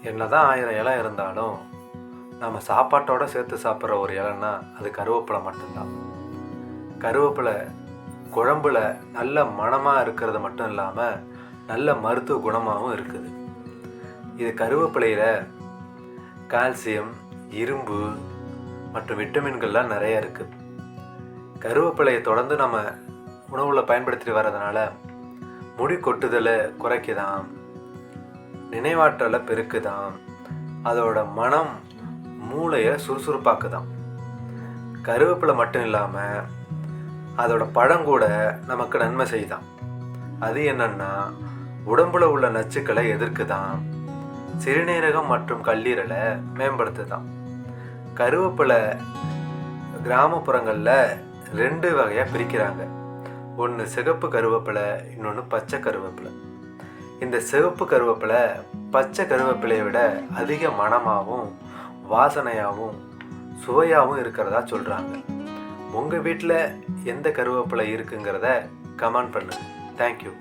என்னதான் 1000 இலை இருந்தாலும் நம்ம சாப்பாட்டோடு சேர்த்து சாப்பிட்ற ஒரு இலைன்னா அது கருவேப்பிலை மட்டும்தான். கருவேப்பிலை குழம்புல நல்ல மணமாக இருக்கிறது மட்டும் இல்லாமல் நல்ல மருத்துவ குணமாகவும் இருக்குது. இது கருவேப்பிலையில் கால்சியம், இரும்பு மற்றும் விட்டமின்கள்லாம் நிறைய இருக்குது. கருவேப்பிலையை தொடர்ந்து நம்ம உணவில் பயன்படுத்திட்டு வர்றதுனால முடி கொட்டுதலை குறைக்குதாம், நினைவாற்றலை பெருக்குதாம், அதோட மனம் மூளையை சுறுசுறுப்பாக்குதாம். கருவேப்பிலை மட்டும் இல்லாமல் அதோட பழம் கூட நமக்கு நன்மை செய்யுதாம். அது என்னன்னா உடம்புல உள்ள நச்சுக்களை எதிர்க்குதாம், சிறுநீரகம் மற்றும் கல்லீரலை மேம்படுத்துதாம். கருவேப்பிலை கிராமப்புறங்களில் 2 வகையாக பிரிக்கிறாங்க. ஒன்று சிகப்பு கருவேப்பிலை, இன்னொன்று பச்சை கருவேப்பிலை. இந்த சிவப்பு கருவேப்பிலை பச்சை கருவேப்பிலையை விட அதிக மணமாகவும் வாசனையாகவும் சுவையாகவும் இருக்கிறதா சொல்கிறாங்க. உங்கள் வீட்டில் எந்த கருவேப்பிலை இருக்குங்கிறத கமெண்ட் பண்ணுங்கள். தேங்க்யூ.